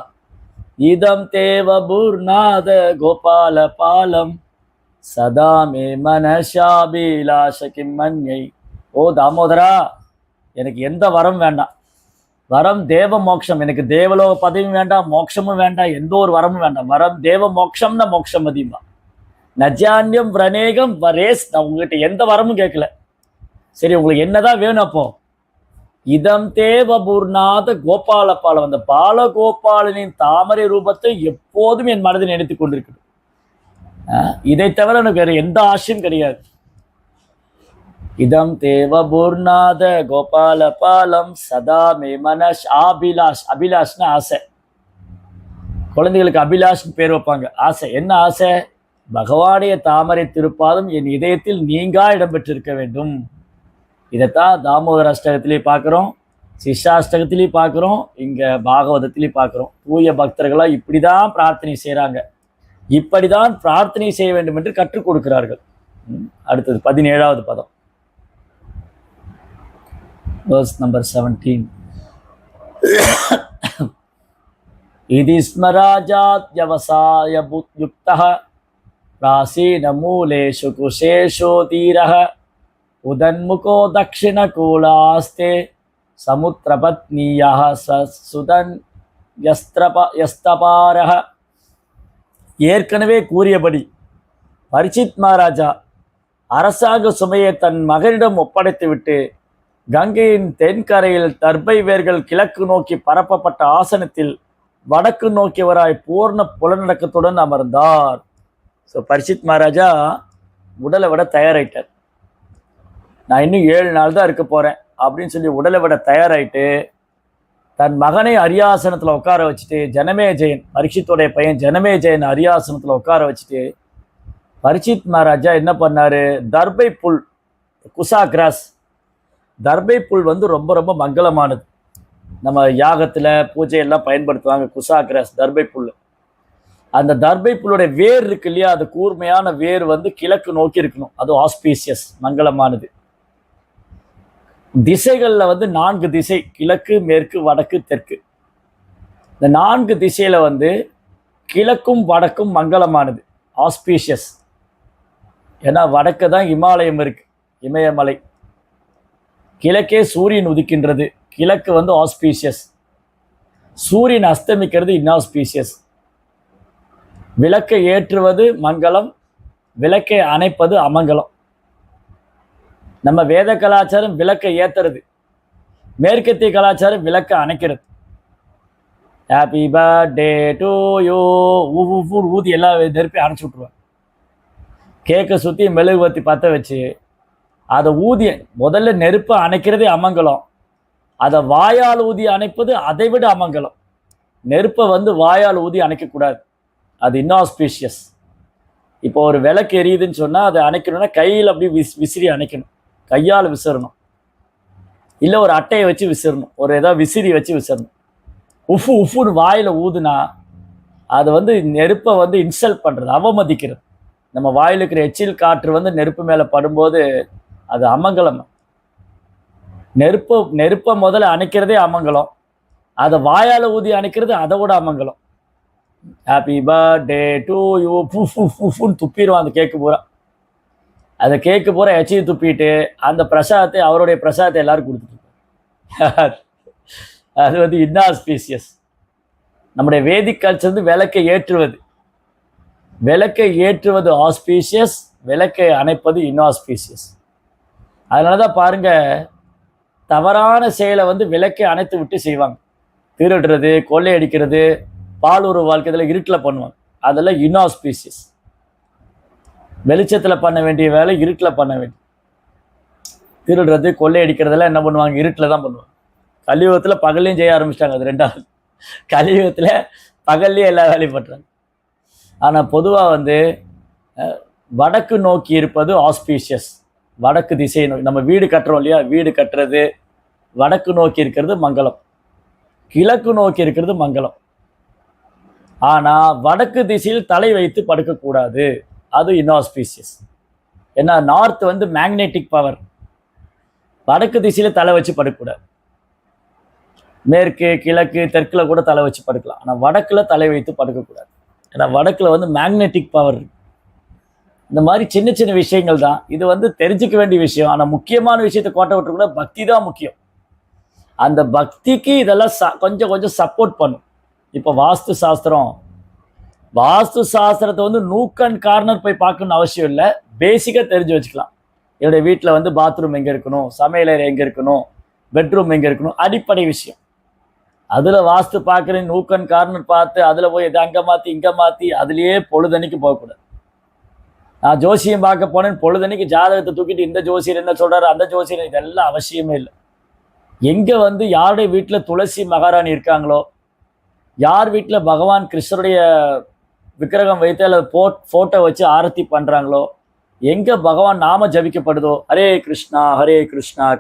Speaker 1: இதம் தேவ பூர்ணாத கோபால பாலம் சதா மே மனஷாபிலாஷ கிம்மன்யை. ஓ தாமோதரா, எனக்கு எந்த வரம் வேண்டாம். வரம் தேவ மோட்சம், எனக்கு தேவலோக பதவியும் வேண்டாம், மோட்சமும் வேண்டாம், எந்த ஒரு வரமும் வேண்டாம். வரம் தேவ மோட்சம்னா மோட்சம் அதிகமா. நஜான்யம் ரணேகம் வரேஸ், நான் உங்ககிட்ட எந்த வரமும் கேட்கல. சரி, உங்களுக்கு என்னதான் வேணும்? அப்போ இதம் தேவ பூர்ணாத கோபால பாலம், அந்த பாலகோபாலனின் தாமரை ரூபத்தை எப்போதும் என் மனதில் நினைத்து கொண்டிருக்கிறது. இதை தவிர எனக்கு வேற எந்த ஆசையும் கிடையாது. இதம் தேவ பூர்ணாத கோபால பாலம் சதா மே மனஷ் அபிலாஷ். அபிலாஷ்னா ஆசை. குழந்தைகளுக்கு அபிலாஷ்னு பேர் வைப்பாங்க. ஆசை. என்ன ஆசை? பகவானுடைய தாமரை திருப்பாதம் என் இதயத்தில் நீங்கா இடம்பெற்றிருக்க வேண்டும். இதைத்தான் தாமோதர அஷ்டகத்திலேயே பார்க்குறோம், சிஷ்டாஷ்டகத்திலேயும் பார்க்குறோம், இங்கே பாகவதத்திலையும் பார்க்குறோம். தூய பக்தர்களாக இப்படி தான் பிரார்த்தனை செய்கிறாங்க, இப்படி தான் பிரார்த்தனை செய்ய வேண்டும் என்று கற்றுக் கொடுக்கிறார்கள். அடுத்தது 17வது பதம், verse number 17. இதி ஸ்மராஜாத் யவசாய யுக்தஹ பிராசீன மூலேஷு குஷேஷோ தீரஹ உதன்முகோ தக்ஷிண கூலாஸ்தே சமுத்திரபத்னியஹ சுதன் யஸ்தபாரஹ. ஏற்கனவே கூறியபடி பரீட்சித் மகாராஜா அரசாங்க சுமையை தன் மகனிடம் ஒப்படைத்துவிட்டு கங்கையின் தென்கரையில் தர்பை வேர்கள் கிழக்கு நோக்கி பரப்பப்பட்ட ஆசனத்தில் வடக்கு நோக்கியவராய் பூர்ண புலநடக்கத்துடன் அமர்ந்தார். ஸோ பரீட்சித் மகாராஜா உடலை விட தயாராயிட்டார். நான் இன்னும் 7 நாள் தான் இருக்க போகிறேன் அப்படின்னு சொல்லி உடலை விட தயாராகிட்டு தன் மகனை அரியாசனத்தில் உட்கார வச்சுட்டு, ஜனமேஜயன் பரீட்சித்துடைய பையன் ஜனமேஜயன் அரியாசனத்தில் உட்கார வச்சுட்டு, பரீட்சித் மகாராஜா என்ன பண்ணாரு, தர்பை புல், குசா கிராஸ், தர்பை புல் வந்து ரொம்ப ரொம்ப மங்களமானது. நம்ம யாகத்தில் பூஜையெல்லாம் பயன்படுத்துவாங்க குசா கிராஸ், தர்பை புல். அந்த தர்பை புல்லுடைய வேர் இருக்கு இல்லையா, அது கூர்மையான வேர் வந்து கிழக்கு நோக்கி இருக்கணும். அது ஆஸ்பீசியஸ், மங்களமானது. திசைகளில் வந்து 4 திசை, கிழக்கு, மேற்கு, வடக்கு, தெற்கு. இந்த 4 திசையில வந்து கிழக்கும் வடக்கும் மங்களமானது, ஆஸ்பீஷியஸ். ஏன்னா வடக்கு தான் இமாலயம் இருக்கு, இமயமலை. கிழக்கே சூரியன் உதிக்கின்றது, கிழக்கு வந்து ஆஸ்பீஷியஸ். சூரியன் அஸ்தமிக்கிறது இன்ஆஸ்பீஷியஸ். விளக்கை ஏற்றுவது மங்களம், விளக்கை அணைப்பது அமங்கலம். நம்ம வேத கலாச்சாரம் விளக்கை ஏத்துறது, மேற்கத்திய கலாச்சாரம் விளக்கை அணைக்கிறது. ஹாப்பி பர்த்டே டு யூ ஊதி எல்லா நெருப்பையும் அணைச்சி விட்ருவாங்க. கேக்கை சுற்றி மெழுகுவத்தி பற்ற வச்சு அதை ஊதி, முதல்ல நெருப்பை அணைக்கிறதே அமங்கலம், அதை வாயால் ஊதி அணைப்பது அதை விட அமங்கலம். நெருப்பை வந்து வாயால் ஊதி அணைக்கக்கூடாது, அது இன்ஆஸ்பீஷியஸ். இப்போ ஒரு விளக்கு எரியுதுன்னு சொன்னால் அதை அணைக்கணும்னா கையில் அப்படி விசிறி அணைக்கணும், கையால் விசிறணும், இல்லை ஒரு அட்டையை வச்சு விசிறணும், ஒரு ஏதாவது விசிறி வச்சு விசிறணும். உஃப்னு வாயில் ஊதுனா அது வந்து நெருப்பை வந்து இன்சல்ட் பண்ணுறது, அவமதிக்கிறது. நம்ம வாயில் இருக்கிற எச்சில் காற்று வந்து நெருப்பு மேலே படும்போது அது அமங்கலம். நெருப்பை முதல்ல அணைக்கிறதே அமங்கலம், அதை வாயால் ஊதி அணைக்கிறது அதை விட அமங்கலம். ஹாப்பி பர்த்டே டு யூ ஃபுன்னு துப்பிடுவான் அந்த கேக்கு பூரா. அந்த கேக்கு பூரா எச்சி துப்பிட்டு அந்த பிரசாதத்தை, அவருடைய பிரசாதத்தை எல்லாரும் கொடுத்துட்டு, அது வந்து இன்ஆஸ்பீசியஸ். நம்முடைய வேதிக் கல்ச்சர் வந்து விளக்கை ஏற்றுவது, விளக்கை ஏற்றுவது ஆஸ்பீஷியஸ், விளக்கை அணைப்பது இன்ஆஸ்பீஷியஸ். அதனால தான் பாருங்க, தவறான செயலை வந்து விளக்கை அணைத்து விட்டு செய்வாங்க. திருடுறது, கொள்ளையடிக்கிறது, பாலூர் வாழ்க்கை இதெல்லாம் இருட்டில் பண்ணுவாங்க, அதெல்லாம் இன்ஆஸ்பீஷியஸ். வெளிச்சத்தில் பண்ண வேண்டிய வேலை இருட்டில் பண்ண வேண்டிய. திருடுறது, கொள்ளையடிக்கிறதெல்லாம் என்ன பண்ணுவாங்க, இருட்டில் தான் பண்ணுவாங்க. கலியுகத்தில் பகல்லையும் செய்ய ஆரம்பிச்சிட்டாங்க, அது 2வது. கலியுகத்தில் பகல்லையும் எல்லா வேலையும் பண்ணுறாங்க. ஆனால் பொதுவாக வந்து வடக்கு நோக்கி இருப்பது ஆஸ்பீஷியஸ், வடக்கு திசை நோக்கி. நம்ம வீடு கட்டுறோம் இல்லையா, வீடு கட்டுறது வடக்கு நோக்கி இருக்கிறது மங்களம், கிழக்கு நோக்கி இருக்கிறது மங்களம். ஆனால் வடக்கு திசையில் தலை வைத்து படுக்கக்கூடாது, அது இன்ஆஸ்பீஷியஸ். ஏன்னா நார்த் வந்து மேக்னெட்டிக் பவர், வடக்கு திசையில் தலை வச்சு படுக்கக்கூடாது. மேற்கு, கிழக்கு, தெற்கில் கூட தலை வச்சு படுக்கலாம், ஆனால் வடக்கில் தலை வைத்து படுக்கக்கூடாது. ஏன்னா வடக்கில் வந்து மேக்னெட்டிக் பவர். இந்த மாதிரி சின்ன சின்ன விஷயங்கள் தான் இது வந்து தெரிஞ்சுக்க வேண்டிய விஷயம். ஆனால் முக்கியமான விஷயத்தை கோட்டை விட்டுக்கூட பக்தி தான் முக்கியம். அந்த பக்திக்கு இதெல்லாம் கொஞ்சம் கொஞ்சம் சப்போர்ட் பண்ணும். இப்போ வாஸ்து சாஸ்திரத்தை வந்து நூக் அண்ட் கார்னர் போய் பார்க்கணும்னு அவசியம் இல்லை, பேசிக்காக தெரிஞ்சு வச்சுக்கலாம். என்னுடைய வீட்டில் வந்து பாத்ரூம் எங்கே இருக்கணும், சமையலறை எங்கே இருக்கணும், பெட்ரூம் எங்கே இருக்கணும், அடிப்படை விஷயம். அதில் வாஸ்து பார்க்குறேன், நூக் அண்ட் கார்னர் பார்த்து அதில் போய் இதை அங்கே மாற்றி இங்கே மாற்றி அதுலேயே பொழுதன்னைக்கு போகக்கூடாது. நான் ஜோசியம் பார்க்க போனேன், பொழுதன்னைக்கு ஜாதகத்தை தூக்கிட்டு இந்த ஜோசியர் என்ன சொல்கிறாரு, அந்த ஜோசியர், இதெல்லாம் அவசியமே இல்லை. எங்கே வந்து யாருடைய வீட்டில் துளசி மகாராணி இருக்காங்களோ, யார் வீட்டில் பகவான் கிருஷ்ணருடைய விக்கிரகம் வைத்து அல்லது ஃபோட்டோ வச்சு ஆரத்தி பண்ணுறாங்களோ, எங்கே பகவான் நாம ஜபிக்கப்படுதோ, ஹரே கிருஷ்ணா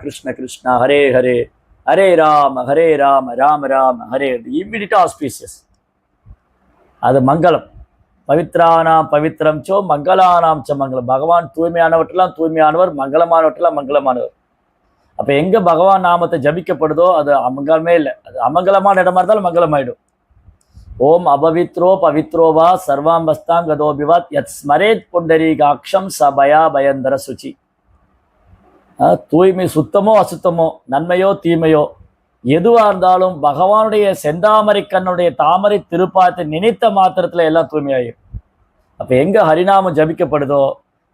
Speaker 1: கிருஷ்ண கிருஷ்ணா ஹரே ஹரே, ஹரே ராம ராம ராம ஹரே, இம்மிடியட் ஆஸ்பீஷியஸ். அது மங்களம். பவித்ரானாம் பவித்ரம் சோ மங்களானாம் ச மங்களம். பகவான் தூய்மையானவற்றெல்லாம் தூய்மையானவர், மங்களமானவற்றெல்லாம் மங்களமானவர். அப்போ எங்கே பகவான் நாமத்தை ஜபிக்கப்படுதோ அது அமங்கலமே இல்லை, அது அமங்கலமான இடமா இருந்தாலும் மங்களமாயிடும். ஓம் அபவித்ரோ பவித்ரோவா சர்வாம்பஸ்தாம் கதோபிவாத் யத் ஸ்மரேத் புண்டரீகாட்சம் சபயா பயந்தர சுச்சி. தூய்மை சுத்தமோ அசுத்தமோ, நன்மையோ தீமையோ, எதுவாக இருந்தாலும் பகவானுடைய செந்தாமரை கண்ணுடைய தாமரை திருப்பாத்தை நினைத்த மாத்திரத்தில் எல்லாம் தூய்மையாயிரும். அப்போ எங்கே ஹரிநாமம் ஜபிக்கப்படுதோ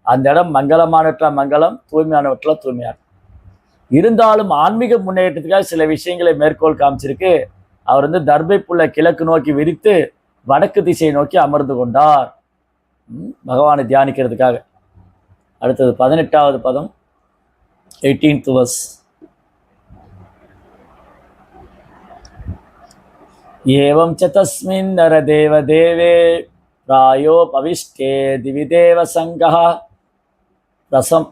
Speaker 1: அந்த இடம் மங்களமானவற்றால் மங்களம், தூய்மையானவற்றால் தூய்மையாக. இருந்தாலும் ஆன்மீக முன்னேற்றத்துக்காக சில விஷயங்களை மேற்கோள் காமிச்சிருக்கு. அவர் வந்து தர்பை புல்லை கிழக்கு நோக்கி விரித்து வடக்கு திசையை நோக்கி அமர்ந்து கொண்டார் பகவானை தியானிக்கிறதுக்காக. அடுத்தது 18வது பதம், 18th verse. एवं च तस्मिन् नरदेवदेवे प्रायोपविष्टे दिवि देवसङ्गः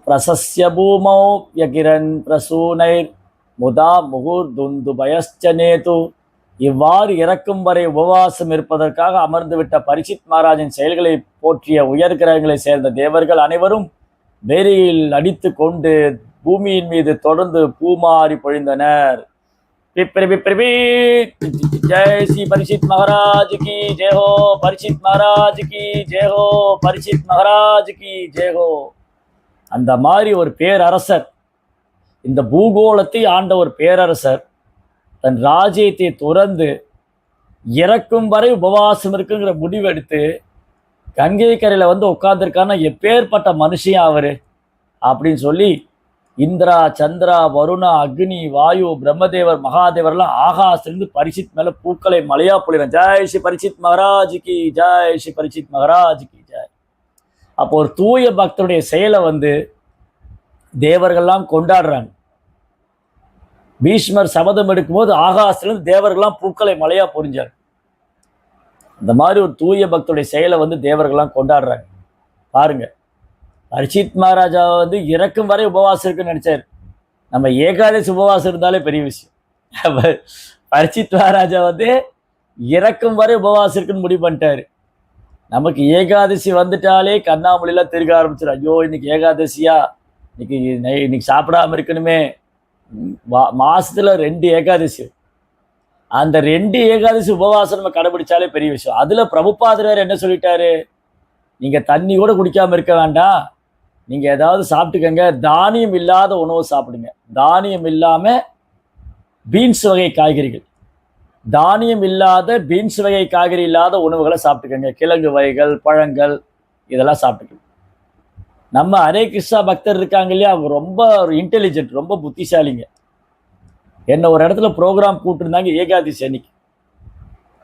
Speaker 1: प्रशस्य भूमौ व्यगिरन् प्रसूनैर् मुदा முகுர்துந்துபயஸ்ச நேது. இவ்வாறு இறக்கும் வரை உபவாசம் இருப்பதற்காக அமர்ந்துவிட்ட பரீட்சித் மகாராஜின் செயல்களை போற்றிய உயர் கிரகங்களை சேர்ந்த தேவர்கள் அனைவரும் வேரியில் அடித்து கொண்டு பூமியின் மீது தொடர்ந்து பூமாறி பொழிந்தனர். पिपरी पिपरी जय श्री परीक्षित महाराज की जय हो, परीक्षित महाराज की जय हो, परीक्षित महाराज की जय हो. அந்த மாதிரி ஒரு பேரரசர், இந்த பூகோளத்தை ஆண்ட ஒரு பேரரசர் தன் ராஜ்யத்தை துறந்து இறக்கும் வரை உபவாசம் இருக்குங்கிற முடிவெடுத்து கங்கை கரையில் வந்து உட்கார்ந்துருக்கான்னா எப்பேற்பட்ட மனுஷன் அவரு அப்படின்னு சொல்லி இந்திரா, சந்திரா, வருணா, அக்னி, வாயு, பிரம்மதேவர், மகாதேவர்லாம் ஆகாசிலிருந்து பரீட்சித் மேல பூக்களை மலையா பொழிறான். ஜெய் ஸ்ரீ பரீட்சித் மகாராஜ் கி ஜெய், ஸ்ரீ பரீட்சித் மகாராஜ் கி ஜெய். அப்போ ஒரு தூய பக்தருடைய செயலை வந்து தேவர்கள்லாம் கொண்டாடுறாங்க. பீஷ்மர் சபதம் எடுக்கும்போது ஆகாசிலிருந்து தேவர்கள்லாம் பூக்களை மலையா பொழிஞ்சாங்க. இந்த மாதிரி ஒரு தூய பக்தருடைய செயலை வந்து தேவர்கள்லாம் கொண்டாடுறாங்க. பாருங்க, பரீட்சித் மகாராஜா வந்து இறக்கும் வரை உபவாசம் இருக்குன்னு நினைச்சாரு. நம்ம ஏகாதசி உபவாசம் இருந்தாலே பெரிய விஷயம். பரீட்சித் மகாராஜா வந்து இறக்கும் வரை உபவாசம் இருக்குன்னு முடிவு பண்ணிட்டாரு. நமக்கு ஏகாதசி வந்துட்டாலே கண்ணாமொழியெல்லாம் திருக ஆரம்பிச்சிடும். ஐயோ இன்னைக்கு ஏகாதசியா, இன்னைக்கு சாப்பிடாம இருக்கணுமே. மாசத்துல 2 ஏகாதசி, அந்த 2 ஏகாதசி உபவாசம் நம்ம கடைபிடிச்சாலே பெரிய விஷயம். அதுல பிரபுபாதர் என்ன சொல்லிட்டாரு, நீங்க தண்ணி கூட குடிக்காம இருக்க வேண்டாம், நீங்க ஏதாவது சாப்பிட்டுக்கங்க, தானியம் இல்லாத உணவு சாப்பிடுங்க. தானியம் இல்லாம பீன்ஸ் வகை காய்கறிகள், தானியம் இல்லாத பீன்ஸ் வகை காய்கறி இல்லாத உணவுகளை சாப்பிட்டுக்கங்க. கிழங்கு வகைகள், பழங்கள் இதெல்லாம் சாப்பிட்டுக்கங்க. நம்ம ஹரே கிருஷ்ணா பக்தர் இருக்காங்க இல்லையா, அவங்க ரொம்ப ஒரு இன்டெலிஜென்ட், ரொம்ப புத்திசாலிங்க. என்ன ஒரு இடத்துல ப்ரோக்ராம் கூப்பிட்டுருந்தாங்க ஏகாதசி அன்னைக்கு.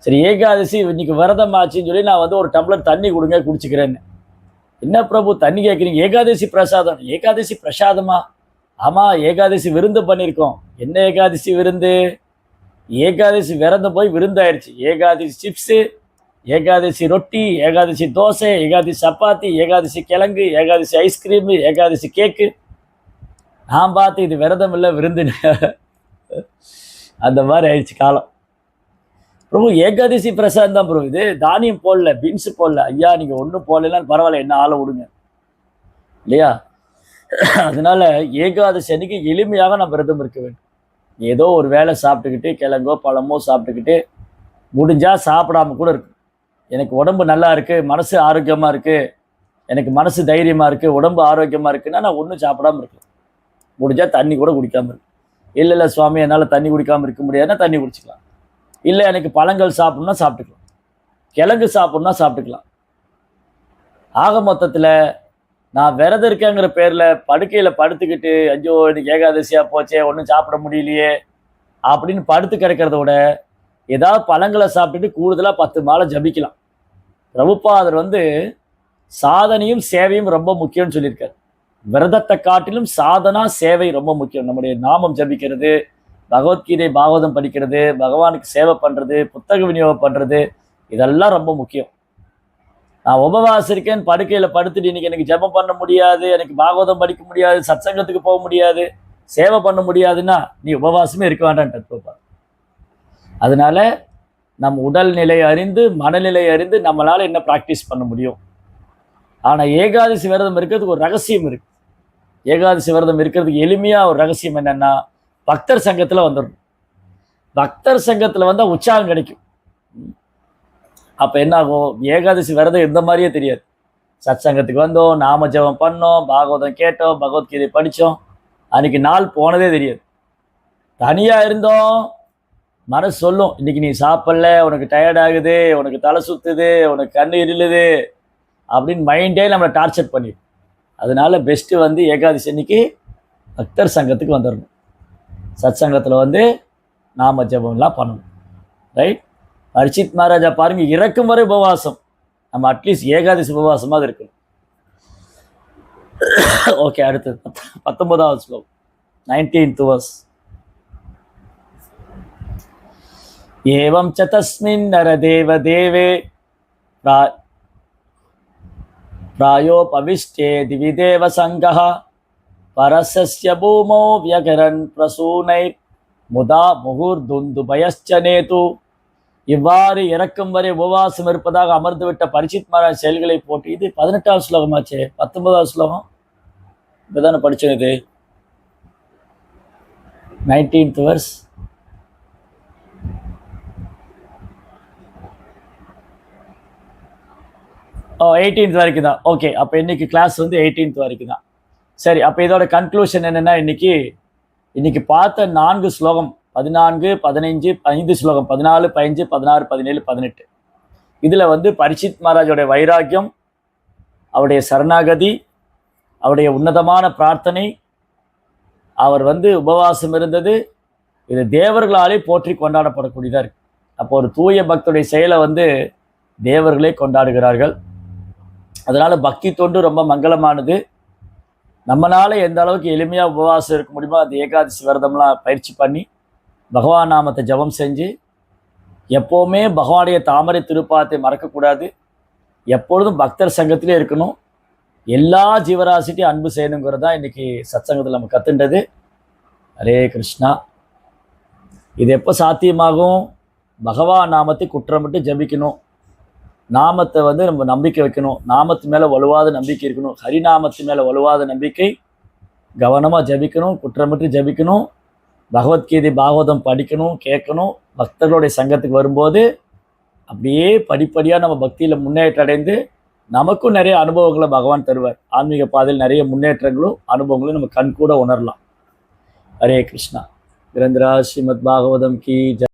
Speaker 1: சரி ஏகாதசி இன்னைக்கு விரதம் ஆச்சுன்னு சொல்லி நான் வந்து ஒரு டம்ளர் தண்ணி கொடுங்க குடிச்சுக்கிறேன்னு. என்ன பிரபு தண்ணி கேட்குறீங்க? ஏகாதசி பிரசாதம். ஏகாதசி பிரசாதமா? ஆமாம், ஏகாதசி விருந்து பண்ணியிருக்கோம். என்ன ஏகாதசி விருந்து? ஏகாதசி விரதம் போய் விருந்தாயிருச்சு. ஏகாதசி சிப்ஸு, ஏகாதசி ரொட்டி, ஏகாதசி தோசை, ஏகாதசி சப்பாத்தி, ஏகாதசி கிழங்கு, ஏகாதசி ஐஸ்கிரீமு, ஏகாதசி கேக்கு. நான் பார்த்து இது விரதம் இல்லை விருந்துன்னு. அந்த மாதிரி ஆயிடுச்சு காலம். பிரபு ஏகாதசி பிரசாதம் தான் பிரபு, இது தானியம் போடல, பீன்ஸ் போடல. ஐயா நீங்க ஒன்றும் போடலாம் பரவாயில்ல, என்ன ஆளை விடுங்க இல்லையா. அதனால ஏகாதசி அன்னைக்கு எளிமையாக நான் விரதம் இருக்க வேண்டும். ஏதோ ஒரு வேலை சாப்பிட்டுக்கிட்டு கிழங்கோ பழமோ சாப்பிட்டுக்கிட்டு முடிஞ்சா சாப்பிடாம கூட இருக்கு. எனக்கு உடம்பு நல்லா இருக்கு, மனசு ஆரோக்கியமா இருக்கு, எனக்கு மனசு தைரியமா இருக்கு, உடம்பு ஆரோக்கியமா இருக்குன்னா நான் ஒன்றும் சாப்பிடாம இருக்கேன். முடிஞ்சா தண்ணி கூட குடிக்காம இருக்கு. இல்லை சுவாமி என்னால் தண்ணி குடிக்காம இருக்க முடியாதுன்னா தண்ணி குடிச்சிக்கலாம். இல்லை எனக்கு பழங்கள் சாப்பிட்ணுன்னா சாப்பிட்டுக்கலாம், கிழங்கு சாப்பிட்ணுன்னா சாப்பிட்டுக்கலாம். ஆக மொத்தத்தில் நான் விரதம் இருக்கேங்கிற பேரில் படுக்கையில் படுத்துக்கிட்டு ஐயோ இன்னைக்கு ஏகாதசியாக போச்சே ஒன்றும் சாப்பிட முடியலையே அப்படின்னு படுத்து கிடக்கிறத விட ஏதாவது பழங்களை சாப்பிட்டுட்டு கூடுதலாக 10 மாலை ஜபிக்கலாம். பிரபுபாதர் வந்து சாதனையும் சேவையும் ரொம்ப முக்கியம்னு சொல்லியிருக்காரு. விரதத்தை காட்டிலும் சாதனா சேவை ரொம்ப முக்கியம். நம்முடைய நாமம் ஜபிக்கிறது, பகவத்கீதை பாகவதம் படிக்கிறது, பகவானுக்கு சேவை பண்ணுறது, புத்தக விநியோகம் பண்ணுறது, இதெல்லாம் ரொம்ப முக்கியம். நான் உபவாசம் இருக்கேன் படுக்கையில் படுத்துட்டு இன்னைக்கு எனக்கு ஜபம் பண்ண முடியாது, எனக்கு பாகவதம் படிக்க முடியாது, சத்சங்கத்துக்கு போக முடியாது, சேவை பண்ண முடியாதுன்னா நீ உபவாசமே இருக்க வேண்டான்ட்டு. அதனால நம் உடல்நிலை அறிந்து மனநிலை அறிந்து நம்மளால என்ன ப்ராக்டிஸ் பண்ண முடியும். ஆனால் ஏகாதசி விரதம் இருக்கிறதுக்கு ஒரு ரகசியம் இருக்கு. ஏகாதசி விரதம் இருக்கிறதுக்கு எளிமையாக ஒரு ரகசியம் என்னன்னா, பக்தர் சங்கத்தில் வந்துடணும். பக்தர் சங்கத்தில் வந்தால் உற்சாகம் கிடைக்கும். அப்போ என்ன ஆகும், ஏகாதசி விரதம் இருந்த மாதிரியே தெரியாது. சத் சங்கத்துக்கு வந்தோம், நாம ஜபம் பண்ணோம், பாகவதம் கேட்டோம், பகவத்கீதை படித்தோம், அன்னைக்கு நாள் போனதே தெரியாது. தனியாக இருந்தோம், மனசு சொல்லும் இன்னைக்கு நீ சாப்பிடல, உனக்கு டயர்ட் ஆகுது, உனக்கு தலை சுத்துது, உனக்கு கண்ணு இருளுது அப்படின்னு மைண்டே நம்மளை டார்ச்சர் பண்ணிடும். அதனால பெஸ்ட்டு வந்து ஏகாதசி அன்னைக்கு பக்தர் சங்கத்துக்கு வந்துடணும். சத் சங்கத்தில் வந்து நாம ஜபம்லாம் பண்ணணும். ரைட். பரீட்சித் மகாராஜா பாருங்க, இறக்கும் வரை உபவாசம். நம்ம அட்லீஸ்ட் ஏகாதசி உபவாசமாக இருக்கணும். ஓகே, அடுத்தது 19வது ஸ்லோகம், 19th verse. ஏவம் ச தஸ்மின் நரதேவ தேவே பிராயோபவிஷ்டே திவிதேவ சங்கः பரசஸ்ய பூமோ வியகரன் பிரசூனை முதா முகூர்துந்துபயச்ச நேது. இவ்வாறு இறக்கும் வரை உபவாசம் இருப்பதாக அமர்ந்துவிட்ட பரீட்சித் மகாராஜ் செயல்களை போட்டு, இது 18வது ஸ்லோகமாச்சே, 19வது ஸ்லோகம் இப்பதானே படிச்சோம். இது 19th verse. ஓ 18th வரைக்கும் தான். ஓகே, அப்போ இன்னைக்கு கிளாஸ் வந்து 18th வரைக்கும் தான். சரி, அப்போ இதோட கன்க்ளூஷன் என்னென்னா, இன்னைக்கு பார்த்த 4 ஸ்லோகம் 14, 15, 5 ஸ்லோகம் 14, 15, 16, 17, 18 இதில் வந்து பரீட்சித் மகாராஜோடைய வைராக்கியம், அவருடைய சரணாகதி, அவருடைய உன்னதமான பிரார்த்தனை, அவர் வந்து உபவாசம் இருந்தது, இது தேவர்களாலே போற்றி கொண்டாடப்படக்கூடியதாக இருக்கு. அப்போ ஒரு தூய பக்தருடைய செயலை வந்து தேவர்களே கொண்டாடுகிறார்கள். அதனால பக்தி தொண்டு ரொம்ப மங்களமானது. நம்மளால எந்த அளவுக்கு எளிமையாக உபவாசம் இருக்க முடியுமோ அந்த ஏகாதசி விரதம்லாம் பயிற்சி பண்ணி பகவான் நாமத்தை ஜபம் செஞ்சு எப்போவுமே பகவானுடைய தாமரை திருப்பாதத்தை மறக்கக்கூடாது. எப்பொழுதும் பக்தர் சங்கத்திலே இருக்கணும். எல்லா ஜீவராசிட்டையும் அன்பு செய்யணுங்கிறது தான் இன்றைக்கி சத்சங்கத்தில் நம்ம கற்றுண்டது. ஹரே கிருஷ்ணா. இது எப்போ சாத்தியமாகும்? பகவான் நாமத்தை குற்றமிட்டு ஜபிக்கணும். நாமத்தை வந்து நம்ம நம்பிக்கை வைக்கணும். நாமத்து மேலே வலுவாத நம்பிக்கை இருக்கணும். ஹரிநாமத்து மேலே வலுவாத நம்பிக்கை, கவனமாக ஜபிக்கணும், குற்றமிட்டு ஜபிக்கணும். பகவத்கீதை பாகவதம் படிக்கணும், கேட்கணும். பக்தர்களுடைய சங்கத்துக்கு வரும்போது அப்படியே படிப்படியாக நம்ம பக்தியில் முன்னேற்றம் அடைந்து நமக்கும் நிறைய அனுபவங்களை பகவான் தருவார். ஆன்மீக பாதையில் நிறைய முன்னேற்றங்களும் அனுபவங்களும் நம்ம கண் கூட உணரலாம். ஹரே கிருஷ்ணா. கிரந்தராஜ் ஸ்ரீமத் பாகவதம் கி ஜெய்.